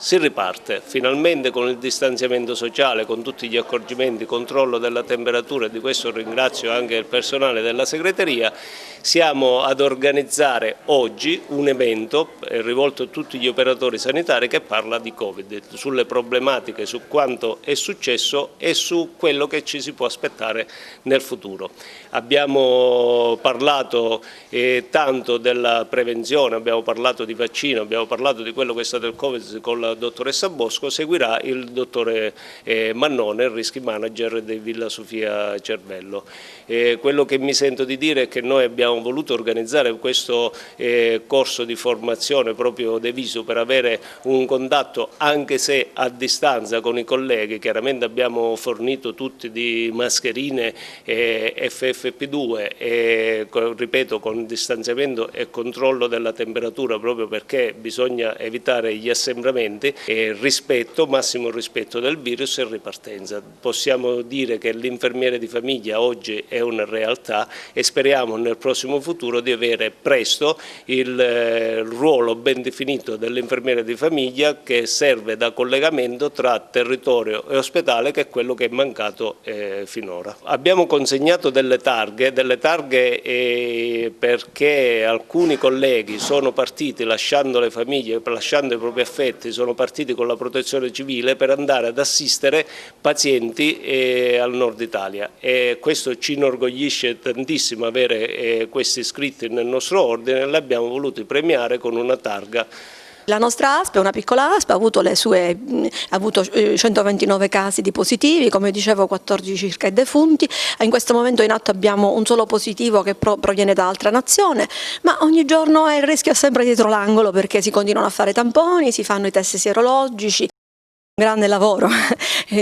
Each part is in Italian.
Si riparte finalmente con il distanziamento sociale, con tutti gli accorgimenti, controllo della temperatura, e di questo ringrazio anche il personale della segreteria. Siamo ad organizzare oggi un evento rivolto a tutti gli operatori sanitari che parla di Covid, sulle problematiche, su quanto è successo e su quello che ci si può aspettare nel futuro. Abbiamo parlato tanto della prevenzione, abbiamo parlato di vaccino, abbiamo parlato di quello che è stato il Covid con la dottoressa Bosco. Seguirà il dottore Mannone, il Risk Manager di Villa Sofia Cervello. Quello che mi sento di dire è che noi abbiamo voluto organizzare questo corso di formazione proprio diviso per avere un contatto, anche se a distanza, con i colleghi. Chiaramente abbiamo fornito tutti di mascherine FFP2 e, ripeto, con distanziamento e controllo della temperatura, proprio perché bisogna evitare gli assembramenti, massimo rispetto del virus e ripartenza. Possiamo dire che l'infermiere di famiglia oggi è una realtà e speriamo nel prossimo futuro di avere presto il ruolo ben definito dell'infermiere di famiglia, che serve da collegamento tra territorio e ospedale, che è quello che è mancato finora. Abbiamo consegnato delle targhe perché alcuni colleghi sono partiti lasciando le famiglie, lasciando i propri affetti, sono partiti con la protezione civile per andare ad assistere pazienti al nord Italia, e questo ci inorgoglisce tantissimo avere questi iscritti nel nostro ordine, e li abbiamo voluti premiare con una targa. La nostra ASP è una piccola ASP, ha avuto 129 casi di positivi, come dicevo 14 circa i defunti. In questo momento in atto abbiamo un solo positivo che proviene da altra nazione, ma ogni giorno il rischio è sempre dietro l'angolo, perché si continuano a fare tamponi, si fanno i test sierologici. Grande lavoro,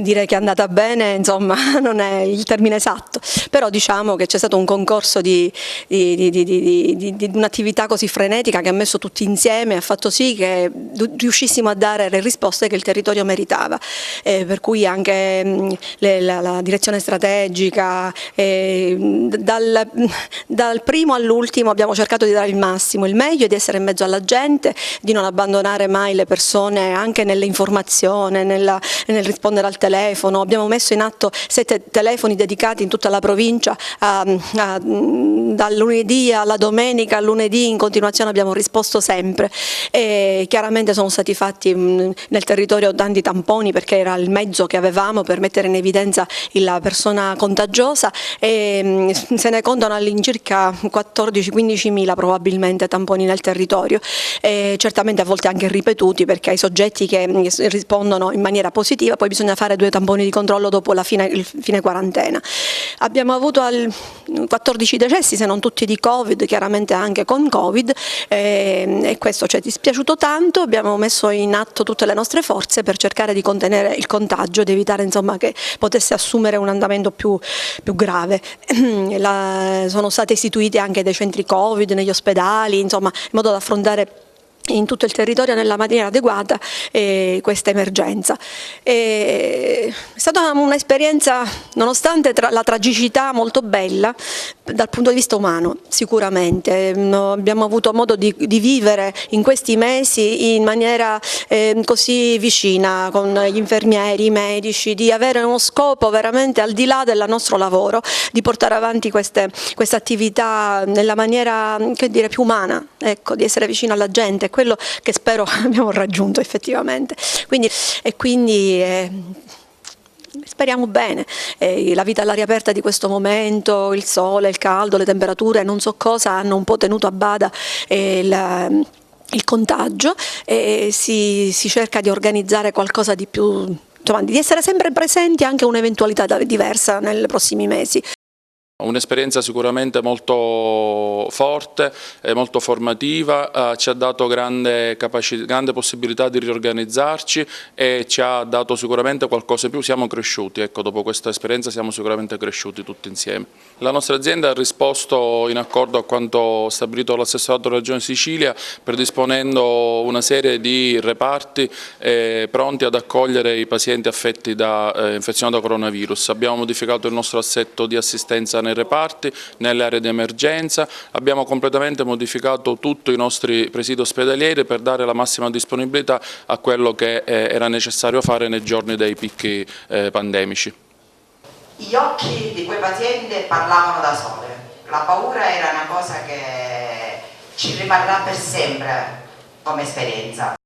direi che è andata bene, insomma non è il termine esatto, però diciamo che c'è stato un concorso di un'attività così frenetica che ha messo tutti insieme, ha fatto sì che riuscissimo a dare le risposte che il territorio meritava, per cui anche la direzione strategica, dal primo all'ultimo abbiamo cercato di dare il massimo, il meglio, di essere in mezzo alla gente, di non abbandonare mai le persone anche nelle informazioni, nel rispondere al telefono. Abbiamo messo in atto 7 telefoni dedicati in tutta la provincia, dal lunedì alla domenica, al lunedì in continuazione abbiamo risposto sempre, e chiaramente sono stati fatti nel territorio tanti tamponi, perché era il mezzo che avevamo per mettere in evidenza la persona contagiosa, e se ne contano all'incirca 14-15 mila probabilmente tamponi nel territorio, e certamente a volte anche ripetuti, perché ai soggetti che rispondono in maniera positiva poi bisogna fare 2 tamponi di controllo dopo il fine quarantena. Abbiamo avuto 14 decessi, se non tutti di Covid, chiaramente anche con Covid, e questo ci è dispiaciuto tanto. Abbiamo messo in atto tutte le nostre forze per cercare di contenere il contagio, di evitare insomma che potesse assumere un andamento più grave. Sono stati istituiti anche dei centri Covid negli ospedali, insomma, in modo da affrontare in tutto il territorio nella maniera adeguata questa emergenza. È stata un'esperienza, nonostante la tragicità, molto bella dal punto di vista umano, sicuramente. Abbiamo avuto modo di vivere in questi mesi in maniera così vicina con gli infermieri, i medici, di avere uno scopo veramente al di là del nostro lavoro, di portare avanti queste attività nella maniera, che dire, più umana, ecco, di essere vicino alla gente. Quello che spero abbiamo raggiunto effettivamente, quindi speriamo bene. La vita all'aria aperta di questo momento, il sole, il caldo, le temperature, non so cosa, hanno un po' tenuto a bada il contagio, e si cerca di organizzare qualcosa di più, insomma, di essere sempre presenti anche a un'eventualità diversa nei prossimi mesi. Un'esperienza sicuramente molto forte e molto formativa, ci ha dato grande possibilità di riorganizzarci e ci ha dato sicuramente qualcosa in più. Siamo cresciuti, ecco, dopo questa esperienza siamo sicuramente cresciuti tutti insieme. La nostra azienda ha risposto in accordo a quanto stabilito dall'assessorato della Regione Sicilia, predisponendo una serie di reparti pronti ad accogliere i pazienti affetti da infezione da coronavirus. Abbiamo modificato il nostro assetto di assistenza nei reparti, nelle aree di emergenza. Abbiamo completamente modificato tutti i nostri presidi ospedalieri per dare la massima disponibilità a quello che era necessario fare nei giorni dei picchi pandemici. Gli occhi di quei pazienti parlavano da sole, la paura era una cosa che ci rimarrà per sempre come esperienza.